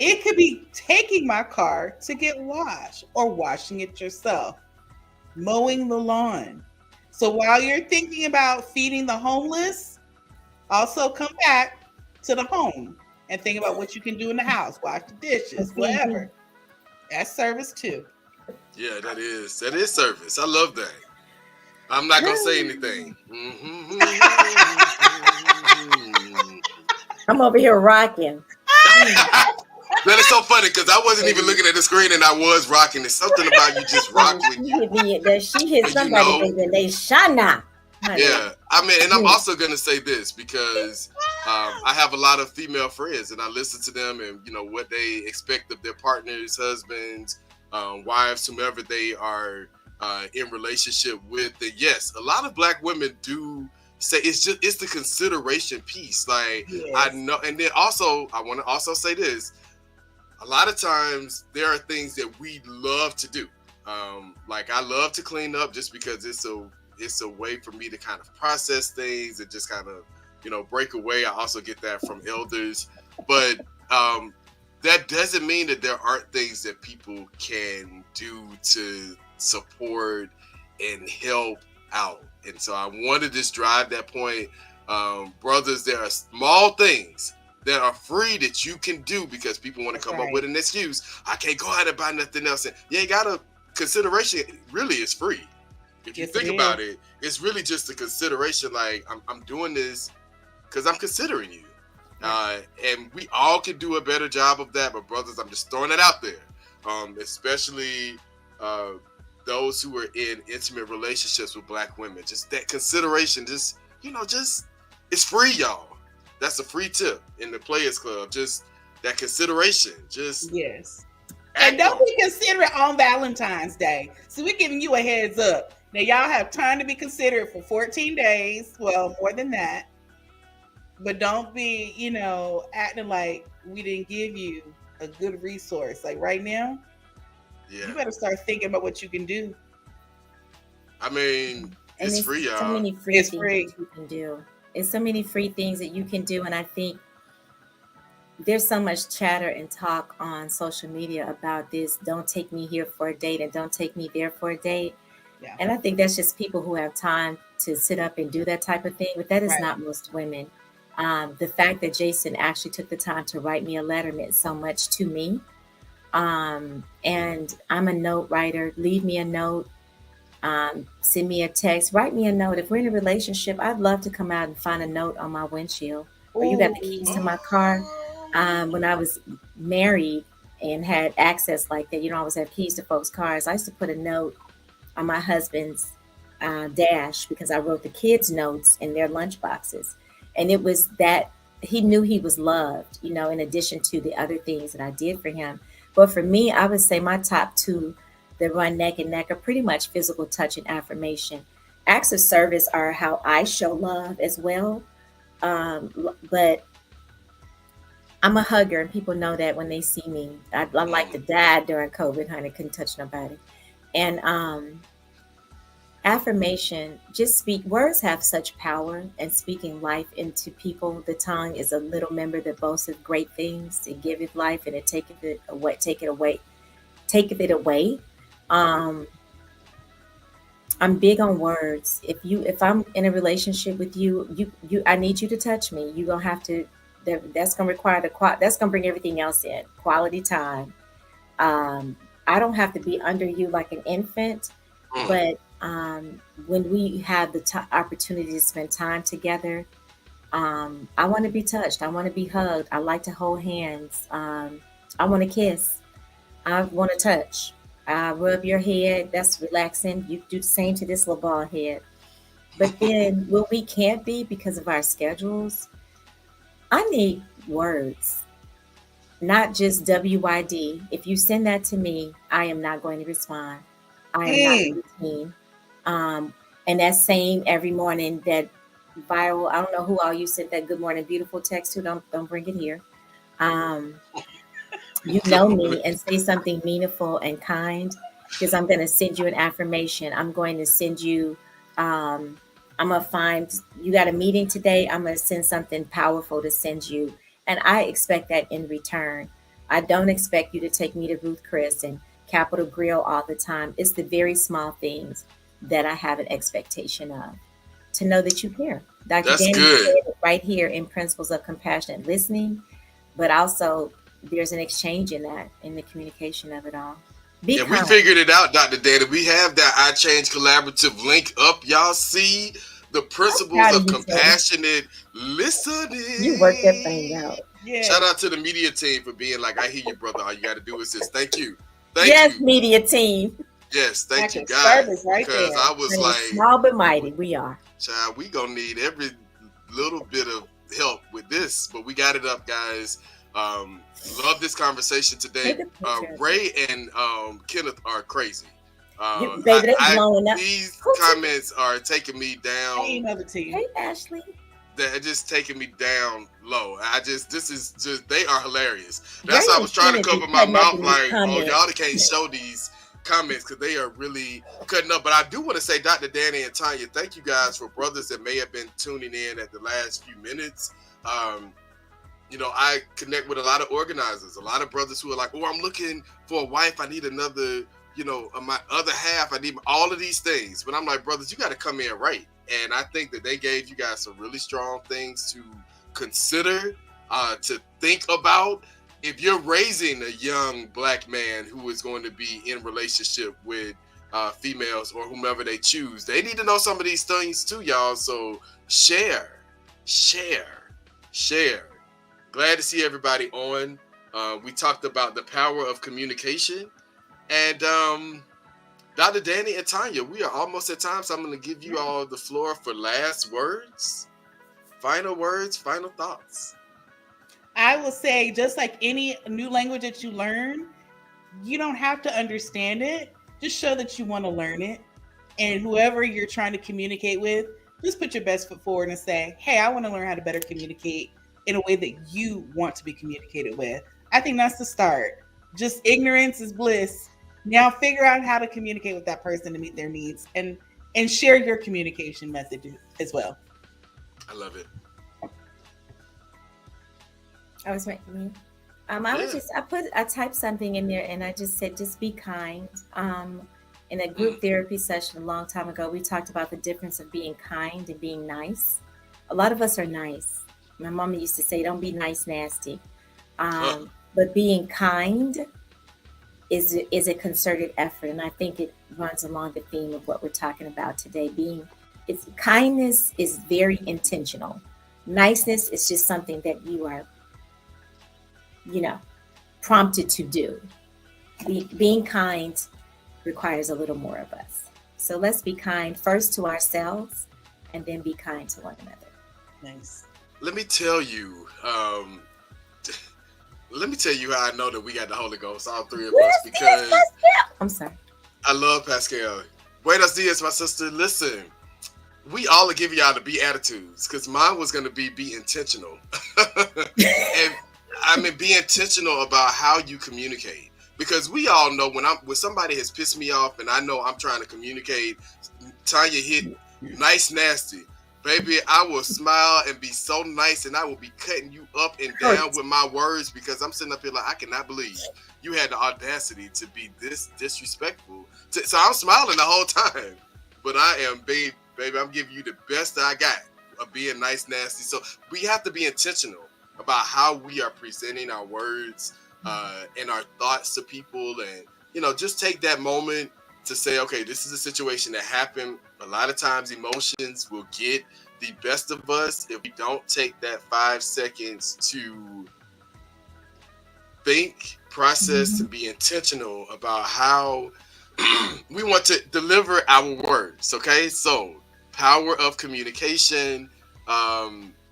It could be taking my car to get washed or washing it yourself, mowing the lawn. So while you're thinking about feeding the homeless, also come back to the home and think about what you can do in the house, wash the dishes, Feeding. whatever. That's service too. Yeah, that is service. I love that. I'm not gonna say anything. I'm over here rocking. Mm. That is so funny because I wasn't even looking at the screen and I was rocking. There's something about you just rock And when she you hit me. That she hit when you somebody, know. baby. And they shana, honey. Yeah, I mean, and I'm Mm. also gonna say this because I have a lot of female friends, and I listen to them, and what they expect of their partners, husbands, wives, whomever they are in relationship with. And yes, a lot of black women do say it's the consideration piece. Like I Yes. know, and then also I want to also say this: a lot of times there are things that we love to do. Like I love to clean up just because it's a way for me to kind of process things and just kind of break away. I also get that from elders, but that doesn't mean that there aren't things that people can do to support and help out. And so I want to just drive that point, brothers. There are small things that are free that you can do because people want to That's come up with right. an excuse. I can't go out and buy nothing else. And you ain't got a consideration. Really, is free. If you Yes, it think about is. it, it's really just a consideration. Like I'm doing this because I'm considering you. Yeah. And we all can do a better job of that. But brothers, I'm just throwing it out there, especially uh, those who are in intimate relationships with black women. Just that consideration, just it's free, y'all. That's a free tip in the Players Club. Just that consideration. Just Yes. And act don't on be considerate on Valentine's Day. So we're giving you a heads up. Now y'all have time to be considerate for 14 days. Well, more than that. But don't be, acting like we didn't give you a good resource. Like right now, it. you Yeah. better start thinking about what you can do. I mean, And it's it's free, so y'all. many free It's things that free. you can do. It's so many free things that you can do. And I think there's so much chatter and talk on social media about this. Don't take me here for a date and don't take me there for a date. Yeah. And I think that's just people who have time to sit up and do that type of thing. But that is Right. not most women. The fact that Jason actually took the time to write me a letter meant so much to me. And I'm a note writer. Leave me a note. Send me a text. Write me a note. If we're in a relationship, I'd love to come out and find a note on my windshield. Or you got the keys to Ooh. my car. When I was married and had access like that, you don't always have keys to folks' cars. I used to put a note on my husband's dash because I wrote the kids' notes in their lunch boxes. And it was that he knew he was loved, in addition to the other things that I did for him. But for me, I would say my top two that run neck and neck are pretty much physical touch and affirmation. Acts of service are how I show love as well. But I'm a hugger, and people know that when they see me. I like to die during COVID, honey. Couldn't touch nobody. And affirmation, just speak. Words have such power, and speaking life into people. The tongue is a little member that boasts of great things. It giveth life, and it taketh it away. Taketh it away. Um, I'm big on words. If I'm in a relationship with you, I need you to touch me. You gonna have to. That's gonna require that's gonna bring everything else in. Quality time. Um, I don't have to be under you like an infant, Mm. but when we have the opportunity to spend time together, I want to be touched. I want to be hugged. I like to hold hands. I want to kiss. I want to touch. I rub your head. That's relaxing. You do the same to this little ball head. But then when we can't be because of our schedules, I need words, not just WYD. If you send that to me, I am not going to respond. I am not Mm. routine. And that same every morning, that viral, I don't know who all you sent that good morning beautiful text to. Don't bring it here. Um, you know me, and say something meaningful and kind, because I'm going to send you an affirmation. I'm going to send you, um, I'm going to find, you got a meeting today. I'm going to send something powerful to send you. And I expect that in return. I don't expect you to take me to Ruth Chris and Capital Grill all the time. It's the very small things that I have an expectation of, to know that you care. Dr. That's Dani good. said it right here in Principles of Compassionate Listening, but also there's an exchange in that, in the communication of it all. Be Yeah, we kind. figured it out, Dr. Dana. We have that I Change Collaborative link up. Y'all see the principles Proud of of you, Tim. compassionate You worked that thing listening. out. Yeah. Shout out to the media team for being like, I hear you, brother. All you got to do is just thank you. Thank Yes, you. media team. Yes, thank Act you, of guys. service right Because there. I was Honey, like, small but mighty, we are. child, we gonna need every little bit of help with this, but we got it up, guys. Love this conversation today. Take a picture of Ray and Kenneth are crazy. Baby, they blowing up. These Who took it? comments are taking me I down. emailed it to you. Hey, Ashley. They're just taking me down low. This is just, they are hilarious. Ray That's why I and was trying to Kenneth cover is my cutting up mouth in these like, oh, comments. y'all can't show these comments because they are really cutting up. But I do want to say, Dr. Dani and Tonya, thank you guys for brothers that may have been tuning in at the last few minutes. I connect with a lot of organizers, a lot of brothers who are like, oh, I'm looking for a wife. I need another, my other half. I need all of these things. But I'm like, brothers, you got to come in right. And I think that they gave you guys some really strong things to consider, to think about. If you're raising a young black man who is going to be in relationship with females or whomever they choose, they need to know some of these things too, y'all. So share. Glad to see everybody on. We talked about the power of communication. And Dr. Dani and Tonya, we are almost at time, so I'm going to give you all the floor for last words, final thoughts. I will say, just like any new language that you learn, you don't have to understand it. Just show that you want to learn it. And whoever you're trying to communicate with, just put your best foot forward and say, hey, I want to learn how to better communicate in a way that you want to be communicated with. I think that's the start. Just ignorance is bliss. Now figure out how to communicate with that person to meet their needs, and share your communication message as well. I love it. I was making me. I typed something in there, and I just said, just be kind. In a group therapy session a long time ago, we talked about the difference of being kind and being nice. A lot of us are nice. My mama used to say, don't be nice, nasty. But being kind is a concerted effort. And I think it runs along the theme of what we're talking about today. Kindness is very intentional. Niceness is just something that you are, prompted to do. Being kind requires a little more of us. So let's be kind first to ourselves, and then be kind to one another. Nice. Let me tell you how I know that we got the Holy Ghost, all three of us, because I'm sorry. I love Pascal. Buenos dias, my sister. Listen, we all are giving y'all the be attitudes because mine was going to be intentional. And I mean, be intentional about how you communicate. Because we all know when somebody has pissed me off and I know I'm trying to communicate, Tonya hit nice nasty. Baby, I will smile and be so nice and I will be cutting you up and down with my words because I'm sitting up here like I cannot believe you had the audacity to be this disrespectful. So I'm smiling the whole time. But I am baby, I'm giving you the best I got of being nice nasty. So we have to be intentional about how we are presenting our words and our thoughts to people, and just take that moment to say, okay, this is a situation that happened. A lot of times emotions will get the best of us if we don't take that 5 seconds to think, process, and be intentional about how we want to deliver our words. Okay, so power of communication.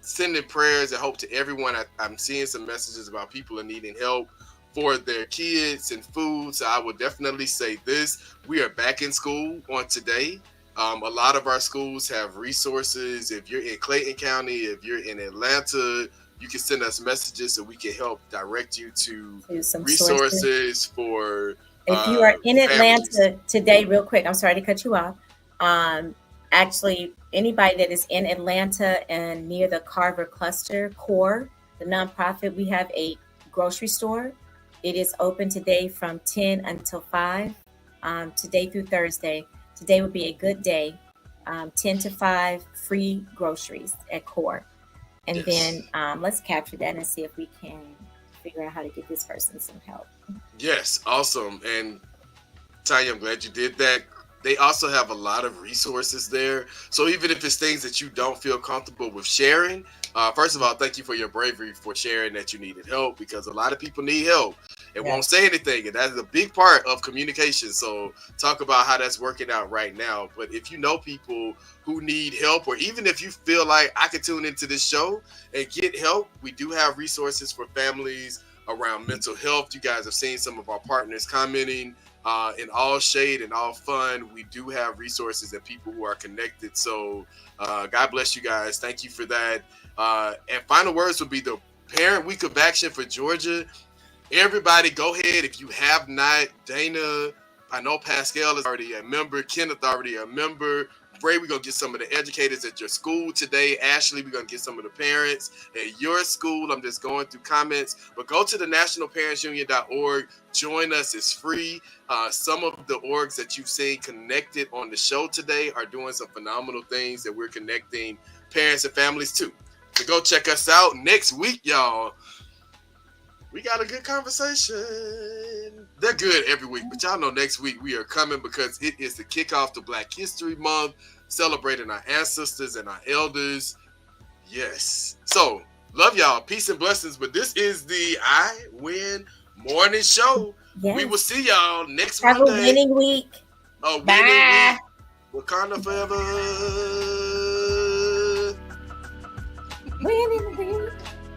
Sending prayers and hope to everyone. I'm seeing some messages about people are needing help for their kids and food. So I would definitely say this. We are back in school on today. A lot of our schools have resources. If you're in Clayton County, if you're in Atlanta, you can send us messages so we can help direct you to some resources for if you are in Atlanta families. Today, real quick, I'm sorry to cut you off. Actually, anybody that is in Atlanta and near the Carver Cluster Core, the nonprofit, we have a grocery store. It is open today from 10 until 5, today through Thursday. Today would be a good day. 10 to 5, free groceries at Core. And Yes. then let's capture that and see if we can figure out how to get this person some help. Yes, awesome. And Tonya, I'm glad you did that. They also have a lot of resources there. So even if it's things that you don't feel comfortable with sharing, first of all, thank you for your bravery for sharing that you needed help, because a lot of people need help and won't say anything. And that's a big part of communication. So talk about how that's working out right now. But if you know people who need help, or even if you feel like I could tune into this show and get help, we do have resources for families around mental health. You guys have seen some of our partners commenting. In all shade and all fun, we do have resources and people who are connected. So God bless you guys. Thank you for that. And final words would be the Parent Week of Action for Georgia. Everybody go ahead. If you have not, Dana, I know Pascal is already a member. Kenneth already a member. Bray, we're going to get some of the educators at your school today. Ashley, we're going to get some of the parents at your school. I'm just going through comments. But go to the nationalparentsunion.org. Join us. It's free. Some of the orgs that you've seen connected on the show today are doing some phenomenal things that we're connecting parents and families to. So go check us out next week, y'all. We got a good conversation. They're good every week, but y'all know next week we are coming because it is the kickoff to Black History Month, celebrating our ancestors and our elders. Yes. So, love y'all. Peace and blessings. But this is the I Win Morning Show. Yes. We will see y'all next Have Monday. Have a winning week. A winning week. Wakanda forever. Winning.